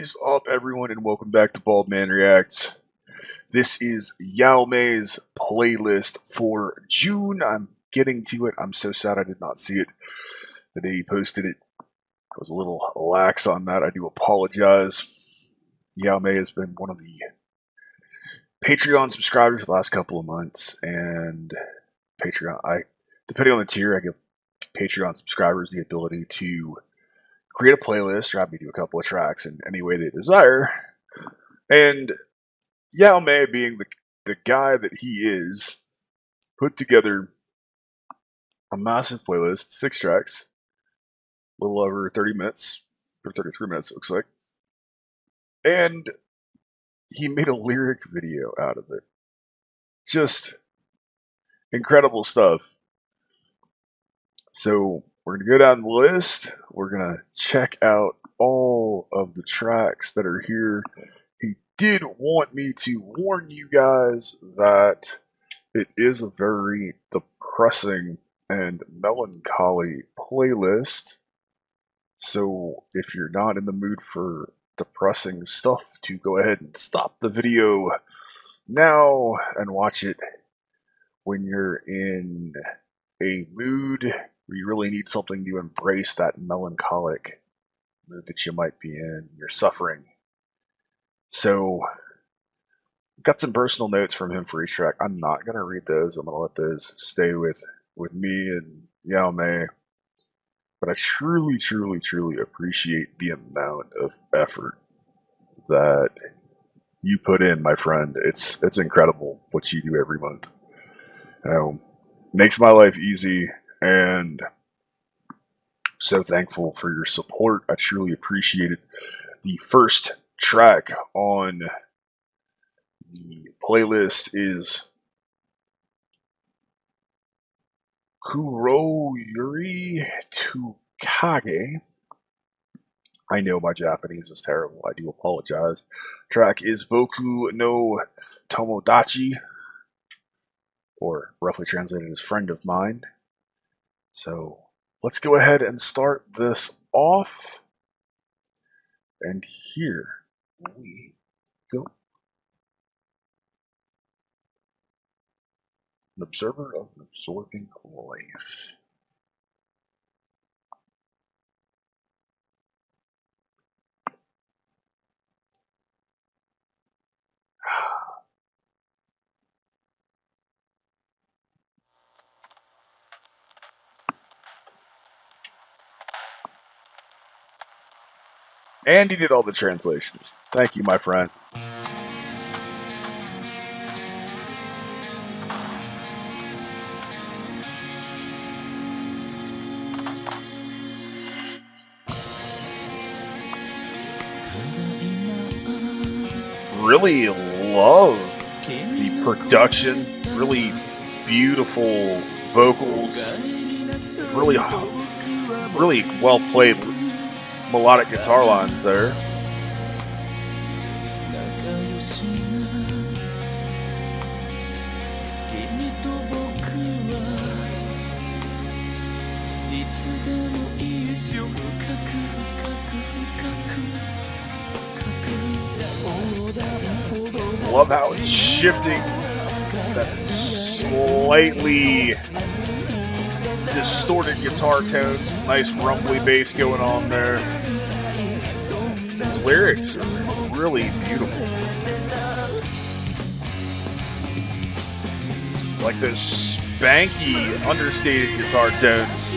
is up, everyone, and welcome back to Baldmanreacts. This is Yume's playlist for June. I'm getting to it. I'm so sad I did not see it the day he posted it. I was a little lax on that. I do apologize. Yume has been one of the Patreon subscribers for the last couple of months, and Patreon, depending on the tier, I give Patreon subscribers the ability to create a playlist or have me do a couple of tracks in any way they desire. And Yume, being the guy that he is, put together a massive playlist, 6 tracks, a little over 30 minutes, or 33 minutes it looks like. And he made a lyric video out of it. Just incredible stuff. So we're going to go down the list. We're going to check out all of the tracks that are here. He did want me to warn you guys that it is a very depressing and melancholy playlist. So if you're not in the mood for depressing stuff, to go ahead and stop the video now and watch it when you're in a mood where you really need something to embrace that melancholic mood that you might be in. You're suffering. So, got some personal notes from him for each track. I'm not going to read those. I'm going to let those stay with me and Yume. But I truly, truly, truly appreciate the amount of effort that you put in, my friend. It's incredible what you do every month. Makes my life easy, and so thankful for your support. I truly appreciate it. The first track on the playlist is kuroyuri to kage. I know my Japanese is terrible. I do apologize. Track is boku no tomodachi, or roughly translated as friend of mine. So let's go ahead and start this off. And here we go. An observer of an absorbing life. And he did all the translations. Thank you, my friend. Really love the production. Really beautiful vocals. Really well played melodic guitar lines there. Love how it's shifting that slightly distorted guitar tone. Nice rumbly bass going on there. His lyrics are really beautiful. Like those spanky, understated guitar tones.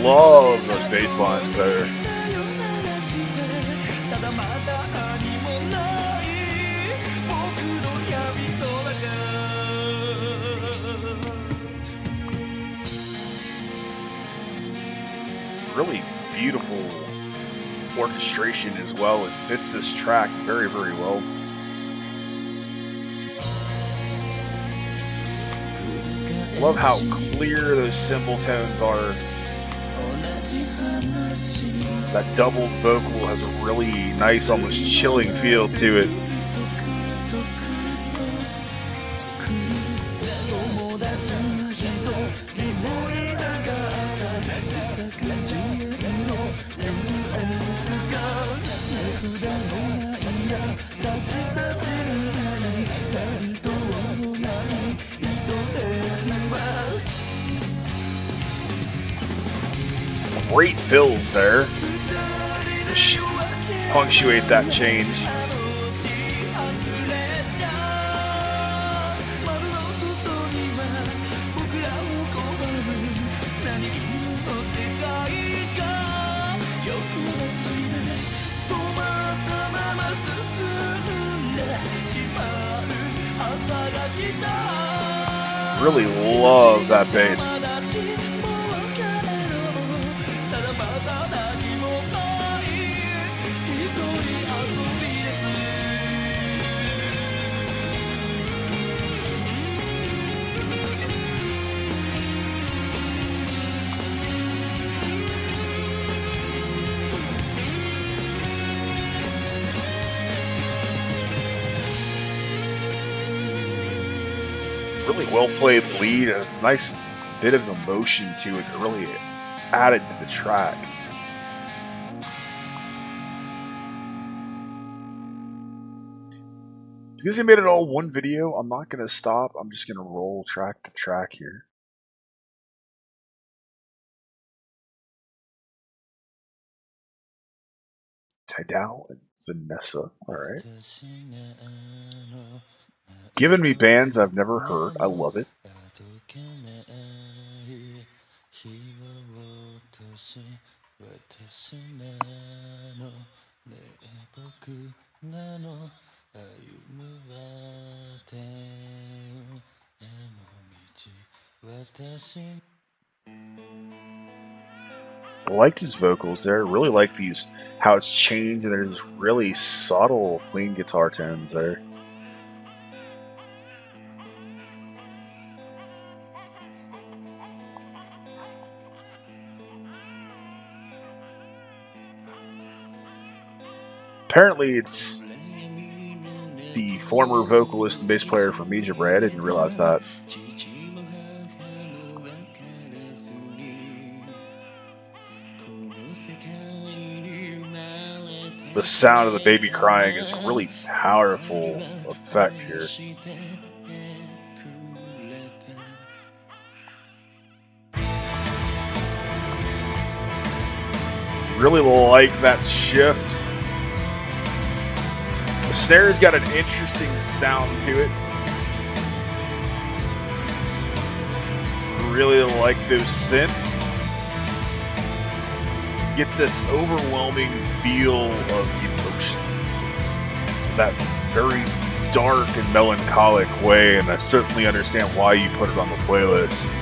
Love those bass lines there. Really beautiful orchestration as well. It fits this track very, very well. love how clear those cymbal tones are. That doubled vocal has a really nice, almost chilling feel to it. Great fills there. Punctuate that change. Really love that bass. Really well played lead, a nice bit of emotion to it, really added to the track. Because I made it all one video, I'm not going to stop, I'm just going to roll track to track here. Taidou and VanessA, alright. Giving me bands I've never heard. I love it. I liked his vocals there. Really like these, how it's changed, and there's really subtle, clean guitar tones there. Apparently, it's the former vocalist and bass player for MEJIBRAY. I didn't realize that. The sound of the baby crying is a really powerful effect here. Really like that shift. The snare's got an interesting sound to it. Really like those synths. Get this overwhelming feel of emotions. That very dark and melancholic way, and I certainly understand why you put it on the playlist.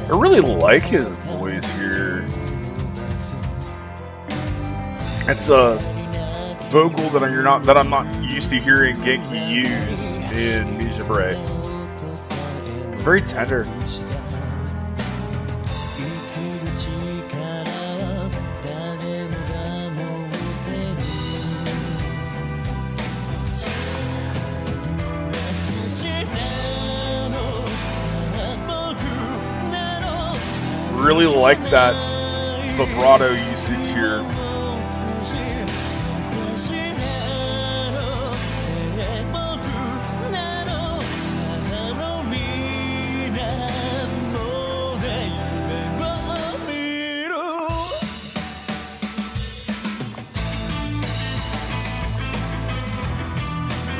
I really like his voice here. It's a vocal that I'm not used to hearing Genki use in MEJIBRAY. Very tender. Really like that vibrato usage here.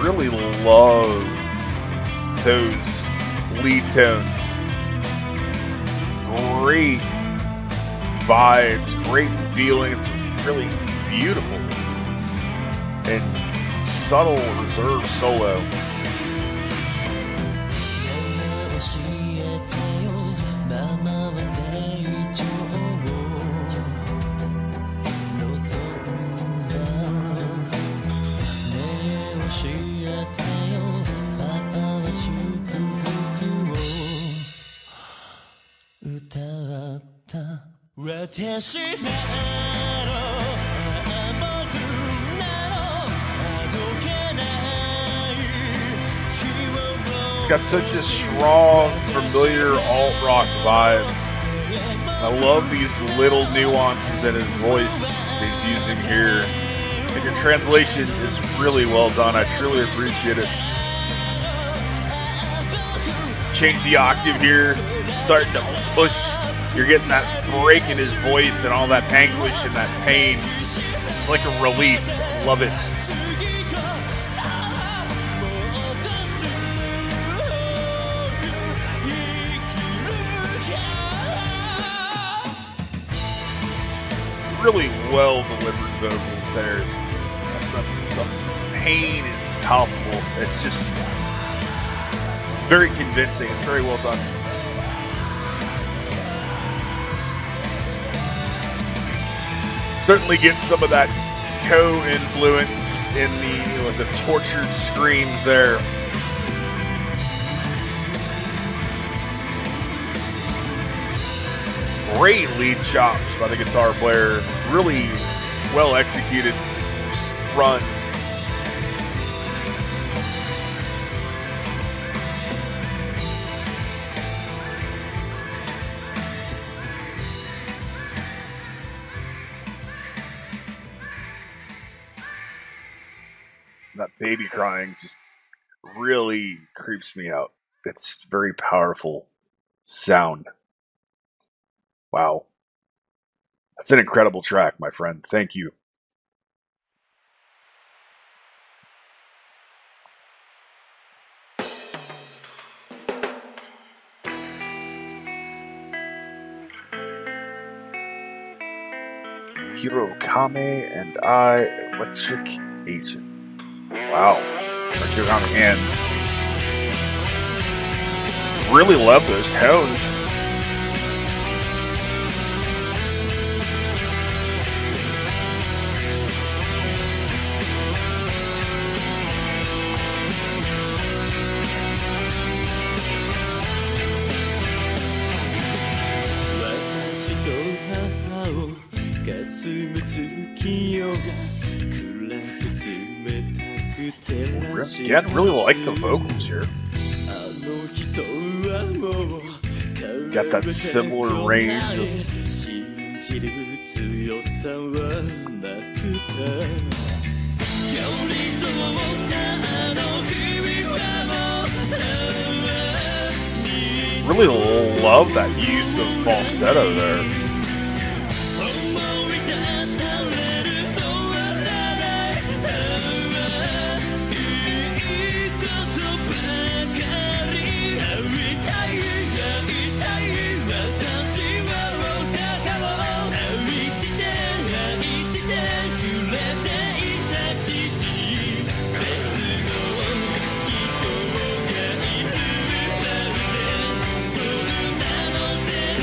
Really love those lead tones. Great vibes, great feeling. It's really beautiful and subtle reserve solo. It's got such a strong, familiar alt-rock vibe. I love these little nuances in his voice he's using here. And your translation is really well done. I truly appreciate it. Let's change the octave here. Starting to push. You're getting that break in his voice and all that anguish and that pain. It's like a release. Love it. Really well delivered vocals there. The pain is palpable. It's just very convincing. It's very well done. Certainly gets some of that co-influence in the tortured screams there. Great lead chops by the guitar player. Really well executed runs. That baby crying just really creeps me out. It's very powerful sound. Wow. That's an incredible track, my friend. Thank you. Kyoukai and Eccentric Agent. Wow. Kyoukai and really love those tones. Again, really like the vocals here. Got that similar range of really love that use of falsetto there.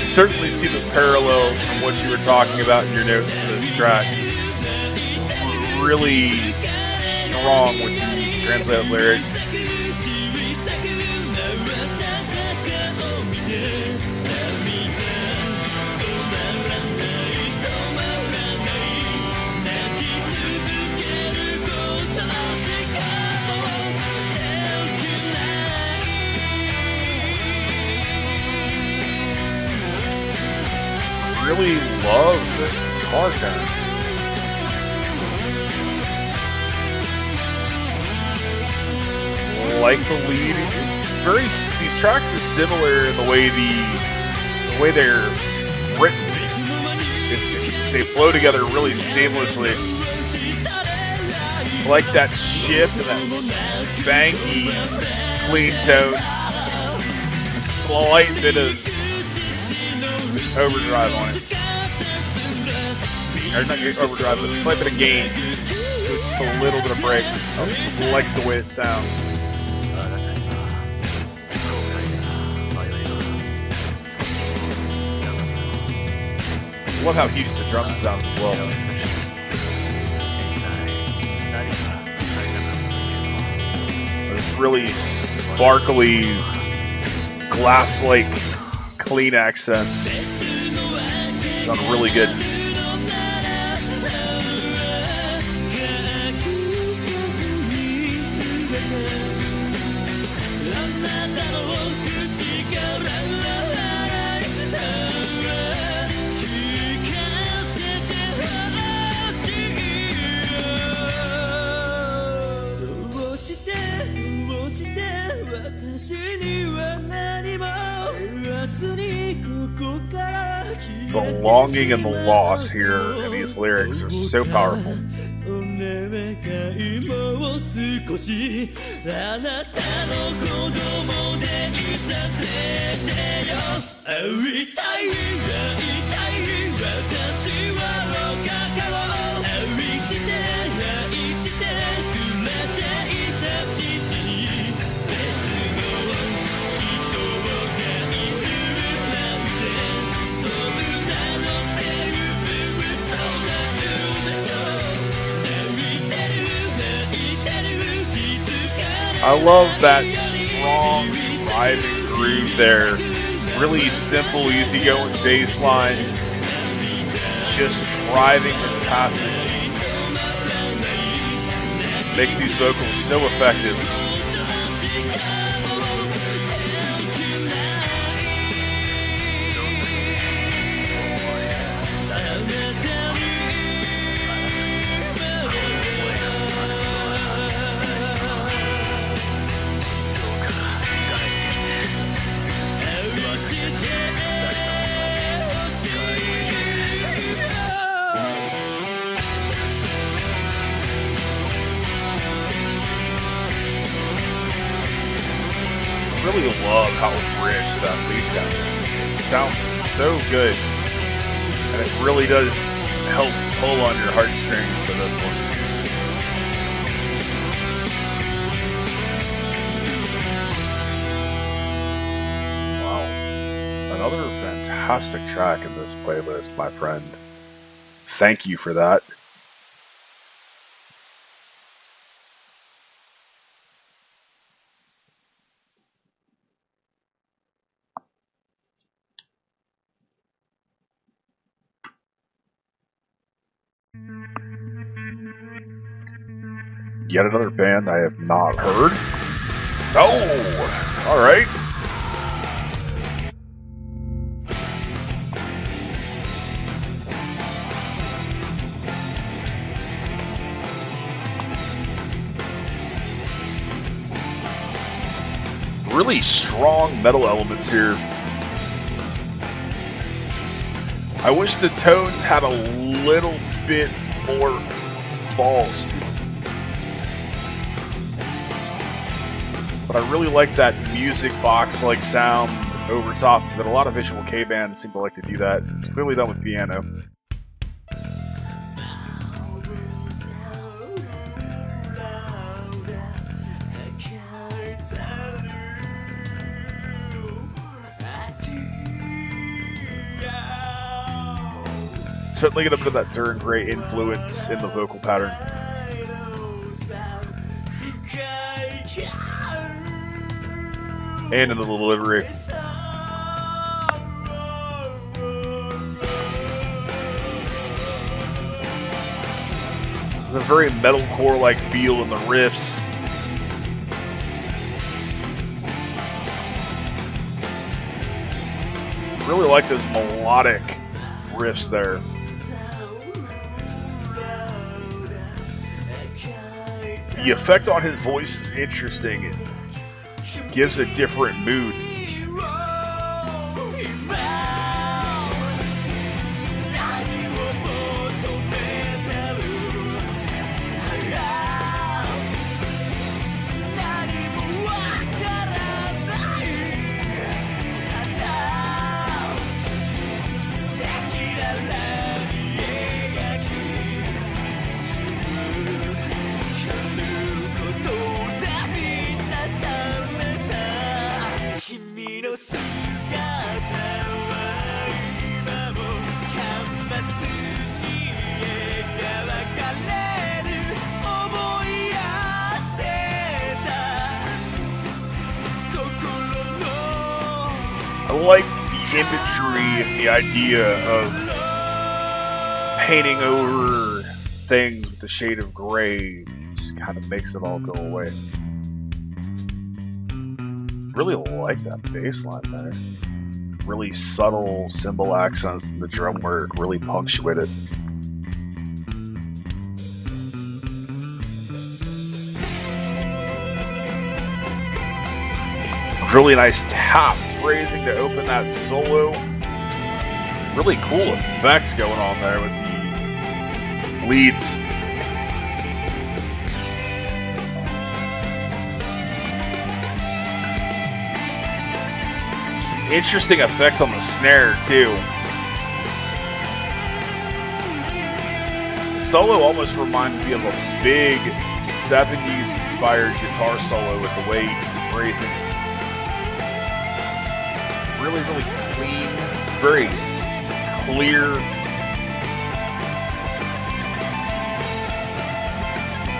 Certainly see the parallels from what you were talking about in your notes to this track. Really strong with the translated lyrics. Really love the guitar tones. Like the lead, it's very. These tracks are similar in the way they're written. They flow together really seamlessly. like that shift and that spanky clean tone. Just a slight bit of overdrive on it. Or not overdrive, but a slight bit of gain. So it's just a little bit of break. I like the way it sounds. Love how huge the drums sound as well. There's really sparkly, glass-like, clean accents. Sound really good. The longing and the loss here in these lyrics are so powerful. I love that strong driving groove there. Really simple, easygoing bass line. Just driving this passage. Makes these vocals so effective. I really love how rich that lead sound is. It sounds so good, and it really does help pull on your heartstrings for this one. Wow, another fantastic track in this playlist, my friend. Thank you for that. Yet another band I have not heard. Oh, all right. Really strong metal elements here. I wish the tones had a little bit more balls to them. But I really like that music box-like sound over top that a lot of visual K bands seem to like to do that. It's clearly done with piano. Certainly get a bit of that Duran Gray influence in the vocal pattern. And in the delivery. There's a very metalcore-like feel in the riffs. Really like those melodic riffs there. The effect on his voice is interesting. It gives a different mood. imagery and the idea of painting over things with the shade of gray just kind of makes it all go away. Really like that bass line there. Really subtle cymbal accents in the drum work, really punctuated. Really nice tap phrasing to open that solo. Really cool effects going on there with the leads. Some interesting effects on the snare too. The solo almost reminds me of a big 70s inspired guitar solo with the way he's phrasing. Really, really clean, very clear.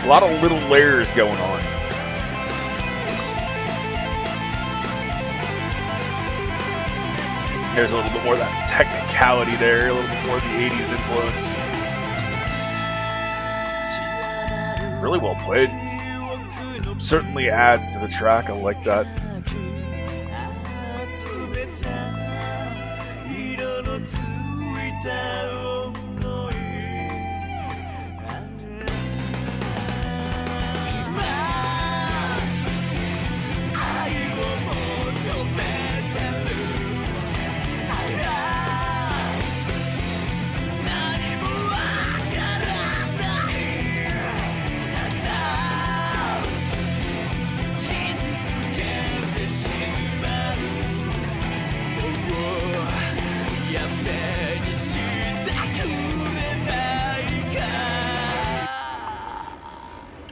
A lot of little layers going on. There's a little bit more of that technicality there, a little bit more of the 80s influence. Really well played. Certainly adds to the track, I like that.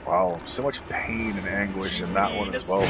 Wow, so much pain and anguish in that one as well.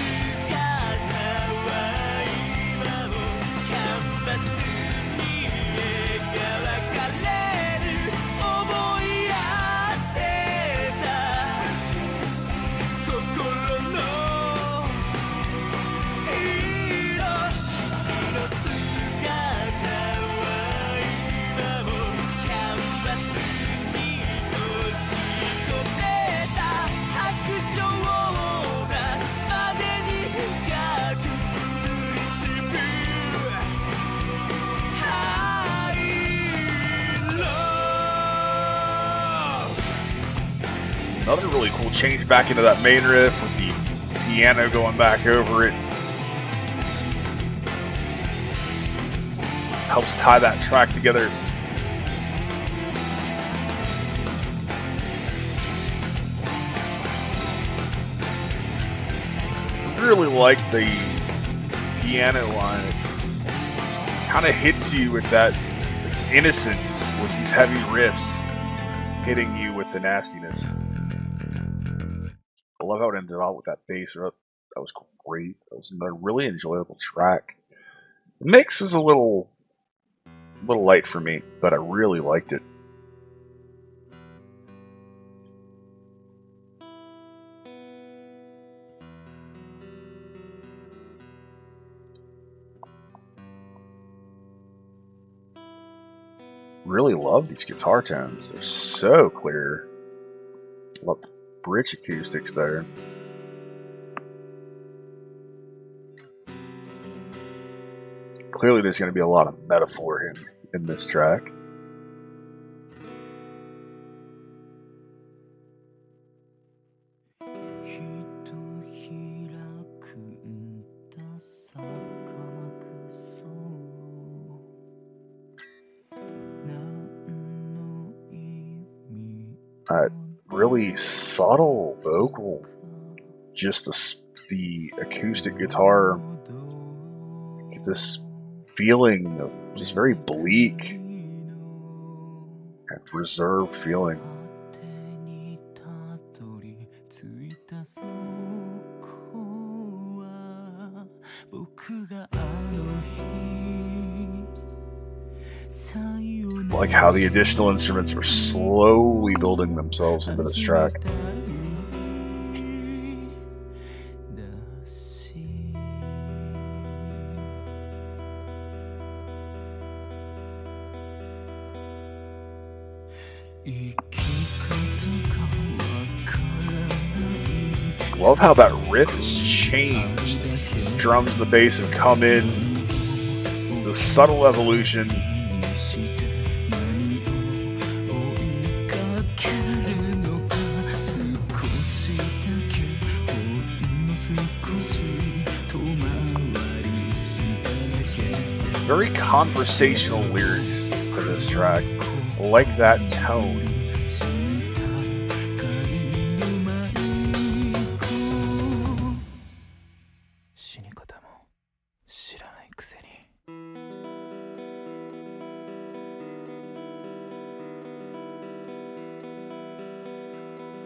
Another really cool change back into that main riff with the piano going back over it. Helps tie that track together. I really like the piano line. It kind of hits you with that innocence with these heavy riffs hitting you with the nastiness. I love how it ended out with that bass riff. That was great. That was another really enjoyable track. The mix was a little light for me, but I really liked it. Really love these guitar tones. They're so clear. Love the bridge acoustics there. Clearly there's going to be a lot of metaphor in this track. Really subtle vocal, just the acoustic guitar, get this feeling of just very bleak and reserved feeling. Like how the additional instruments are slowly building themselves into this track. Love how that riff has changed. Drums and the bass have come in. It's a subtle evolution. Very conversational lyrics for this track. I like that tone.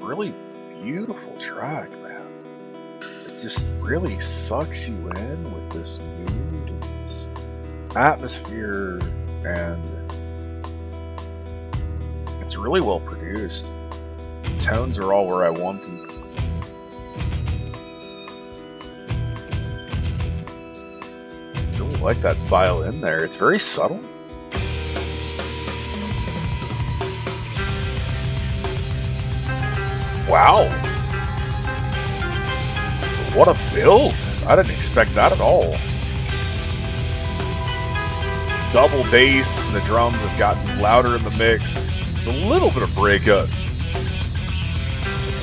Really beautiful track, man. It just really sucks you in with this mood and this atmosphere, and it's really well produced. The tones are all where I want them. I really like that violin there. It's very subtle. Wow. What a build. I didn't expect that at all. Double bass, and the drums have gotten louder in the mix. There's a little bit of breakup at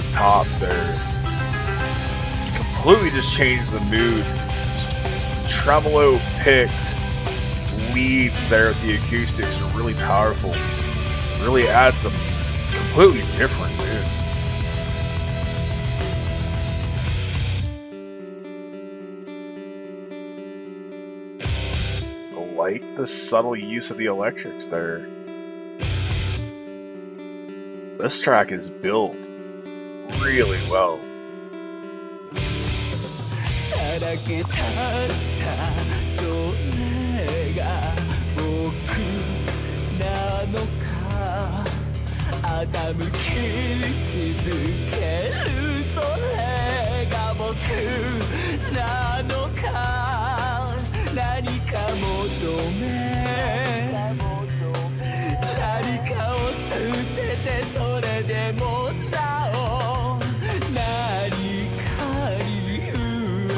the top there. Completely just changed the mood. Tremolo picked leads there at the acoustics are really powerful. Really adds a completely different mood. I like the subtle use of the electrics there. This track is built really well.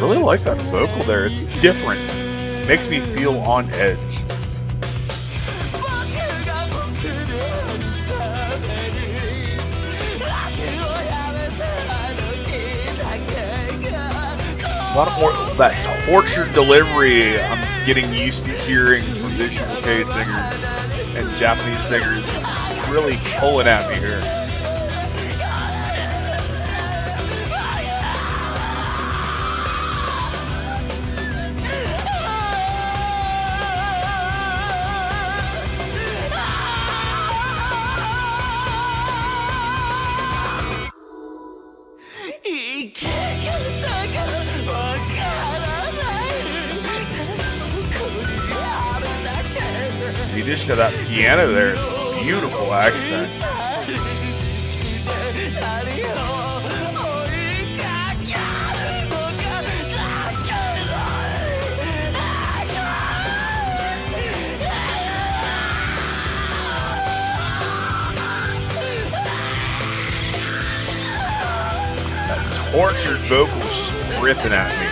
Really like that vocal there. It's different. Makes me feel on edge. A lot more of that tortured delivery I'm getting used to hearing from visual K singers and Japanese singers is really pulling at me here. The addition of that piano there is a beautiful accent. That tortured vocal is just ripping at me.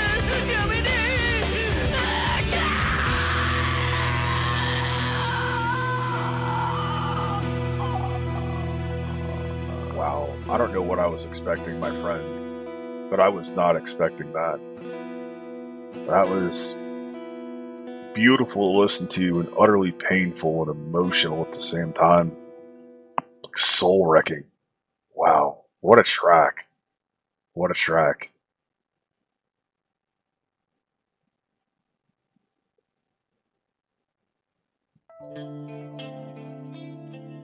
I don't know what I was expecting, my friend, but I was not expecting that. That was beautiful to listen to and utterly painful and emotional at the same time. Soul-wrecking. Wow, what a track. What a track.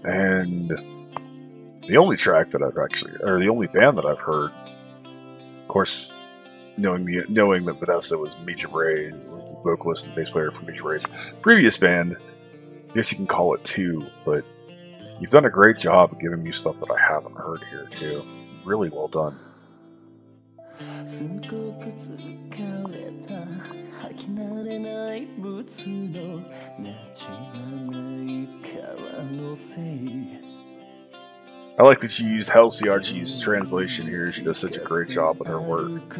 And the only track that I've actually, or the only band that I've heard, of course, knowing that VanessA was MEJIBRAY, the vocalist and bass player for MEJIBRAY's previous band, I guess you can call it too, but you've done a great job of giving me stuff that I haven't heard here too. Really well done. I like that she used Halsey Archie's translation here. She does such a great job with her work.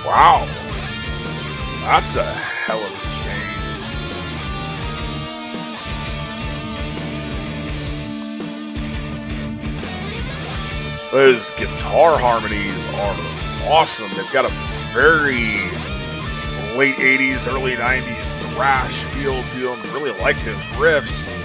Wow, that's a hell of a change. Those guitar harmonies are awesome. They've got a very late 80s, early 90s thrash feel to them. Really like those riffs.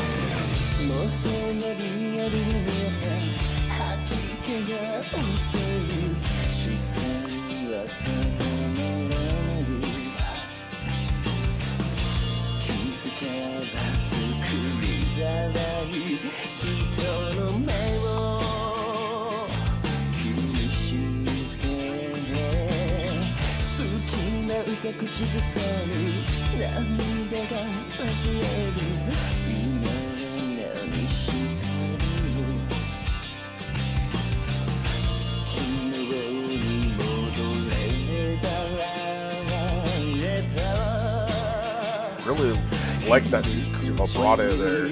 Really like that usage of vibrato there.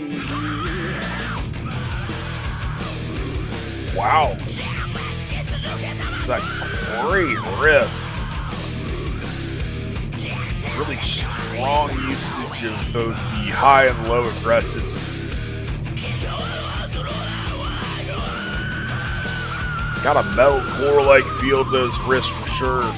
Wow. It's a great riff. Really strong usage of both the high and low aggressives. Got a metalcore-like feel to those riffs for sure.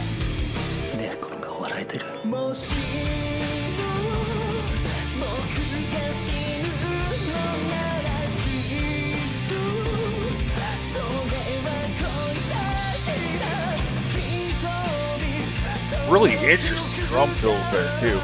Really interesting drum fills there too.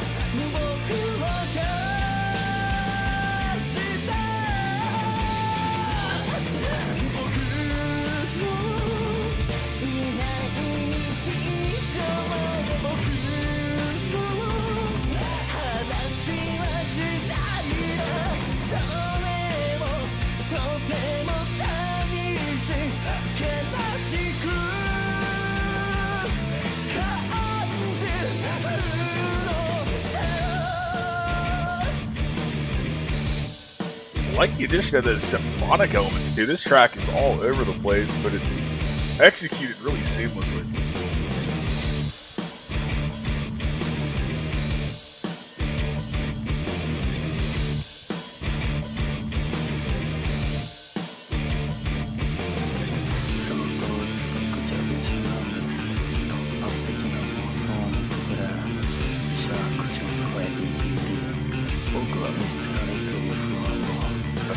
I like the addition of those symphonic elements too. This track is all over the place, but it's executed really seamlessly.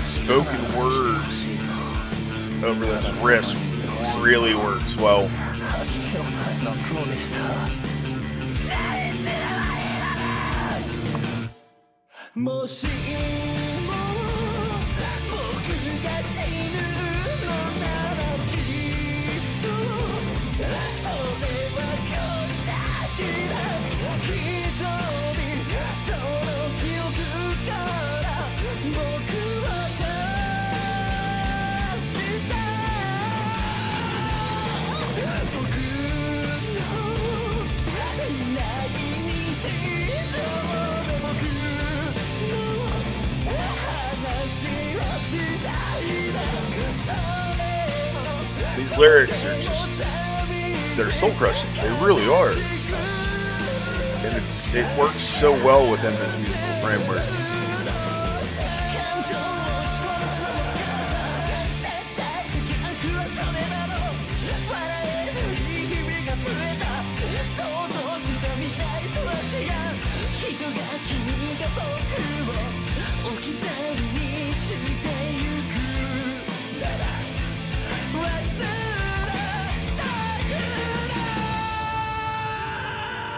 Spoken word over those riffs really works well. These lyrics are just, they're soul crushing. They really are. And it works so well within this musical framework.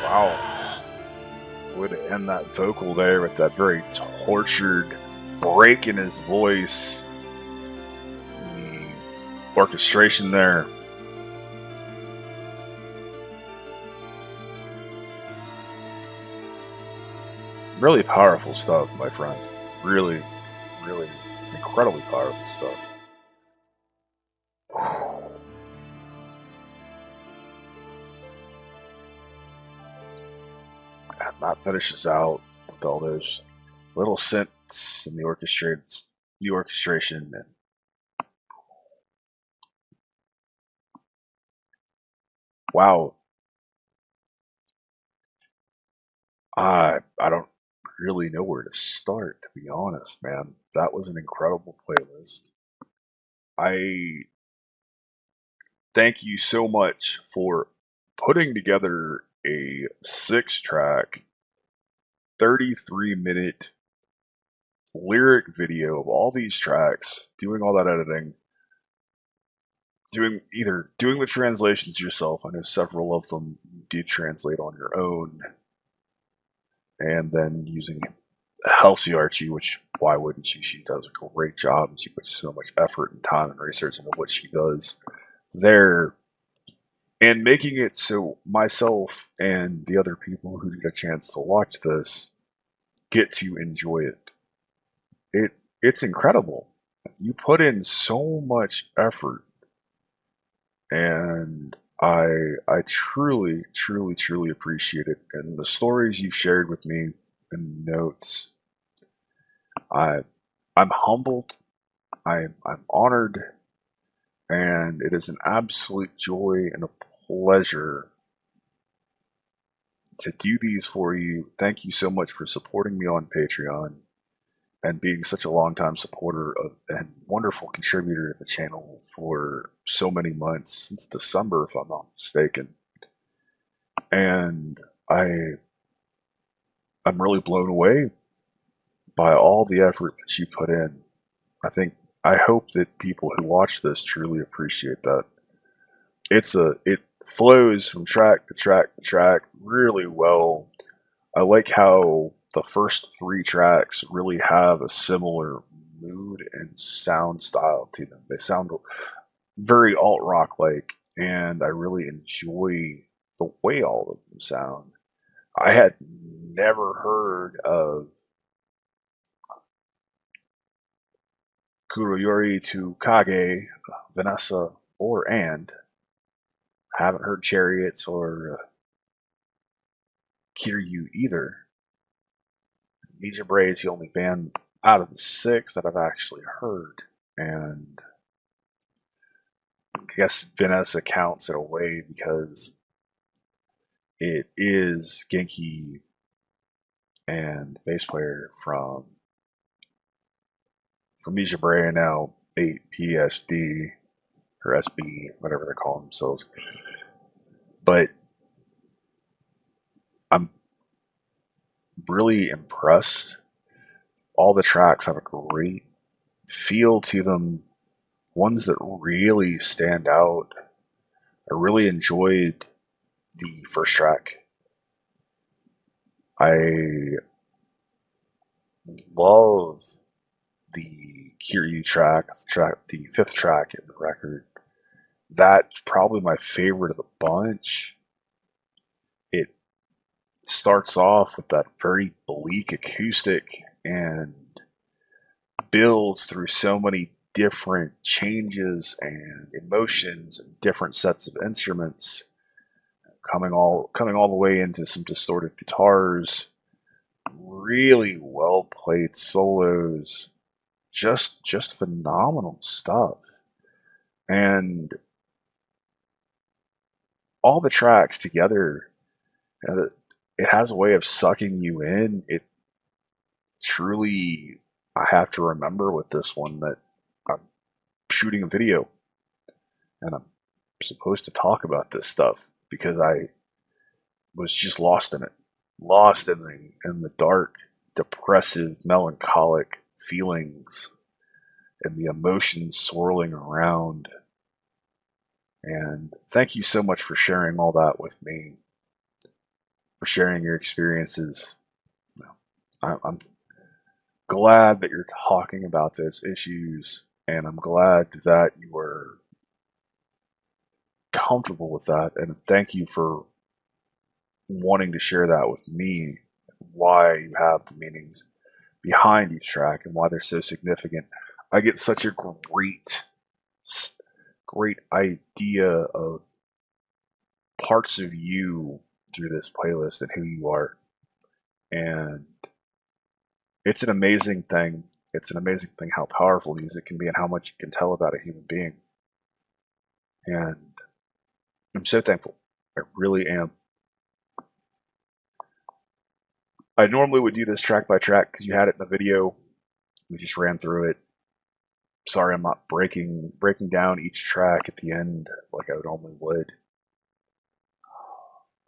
Wow. Way to end that vocal there with that very tortured break in his voice. orchestration there. Really powerful stuff, my friend. Really, really incredibly powerful stuff. And that finishes out with all those little synths and the orchestration, and wow. I don't really know where to start, to be honest, man. That was an incredible playlist. I thank you so much for putting together a 6-track, 33-minute lyric video of all these tracks, doing all that editing, doing the translations yourself. I know several of them you did translate on your own, and then using Halsey Archie, which why wouldn't she? She does a great job, and she puts so much effort and time and research into what she does there, and making it so myself and the other people who get a chance to watch this get to enjoy it. It's incredible. You put in so much effort, and I truly, truly, truly appreciate it. And the stories you've shared with me in notes, I'm humbled, I'm honored, and it is an absolute joy and a pleasure to do these for you. Thank you so much for supporting me on Patreon and being such a long-time supporter and wonderful contributor to the channel for so many months, since December, if I'm not mistaken. And I'm really blown away by all the effort that you put in. I hope that people who watch this truly appreciate that. It flows from track to track to track really well. I like how the first 3 tracks really have a similar mood and sound style to them. They sound very alt-rock like, and I really enjoy the way all of them sound. I had never heard of kuroyuri to kage, VanessA, or and. Haven't heard Chariots or Kiryu either. MEJIBRAY is the only band out of the 6 that I've actually heard, and I guess VanessA counts in a way because it is Genki and bass player from MEJIBRAY, and now 8PSD or SB, whatever they call themselves. But I'm really impressed. All the tracks have a great feel to them. Ones that really stand out. I really enjoyed the first track. I love the Kiryu track, the 5th track in the record. That's probably my favorite of the bunch. It starts off with that very bleak acoustic and builds through so many different changes and emotions and different sets of instruments, coming all the way into some distorted guitars, really well played solos, just phenomenal stuff. And all the tracks together, it has a way of sucking you in. It truly, I have to remember with this one that I'm shooting a video and I'm supposed to talk about this stuff because I was just lost in it, lost in the dark, depressive, melancholic feelings and the emotions swirling around. And thank you so much for sharing all that with me, for sharing your experiences. I'm glad that you're talking about those issues, and I'm glad that you are comfortable with that, and thank you for wanting to share that with me, why you have the meanings behind each track and why they're so significant. I get such a great idea of parts of you through this playlist and who you are. And it's an amazing thing. It's an amazing thing how powerful music can be and how much it can tell about a human being. And I'm so thankful. I really am. I normally would do this track by track because you had it in the video. We just ran through it. Sorry, I'm not breaking down each track at the end like I normally would.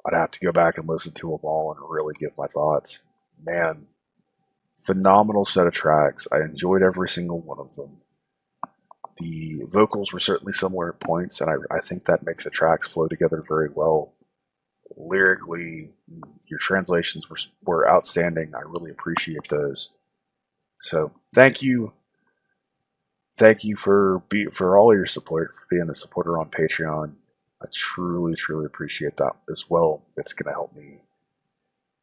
I'd have to go back and listen to them all and really give my thoughts. Man, phenomenal set of tracks. I enjoyed every single one of them. The vocals were certainly similar at points, and I think that makes the tracks flow together very well. Lyrically, your translations were outstanding. I really appreciate those. So thank you. Thank you for all your support, for being a supporter on Patreon. I truly appreciate that as well. It's going to help me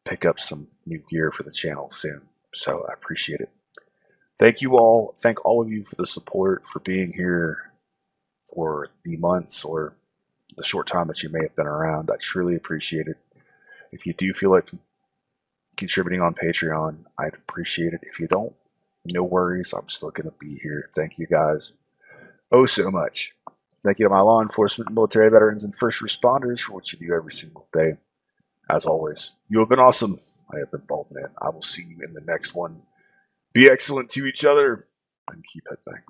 pick up some new gear for the channel soon. So I appreciate it. Thank you all. Thank all of you for the support, for being here for the months or the short time that you may have been around. I truly appreciate it. If you do feel like contributing on Patreon, I'd appreciate it. If you don't, no worries. I'm still going to be here. Thank you guys oh so much. Thank you to my law enforcement, military veterans, and first responders for what you do every single day. As always, you have been awesome. I have been Baldman. I will see you in the next one. Be excellent to each other and keep headbanging.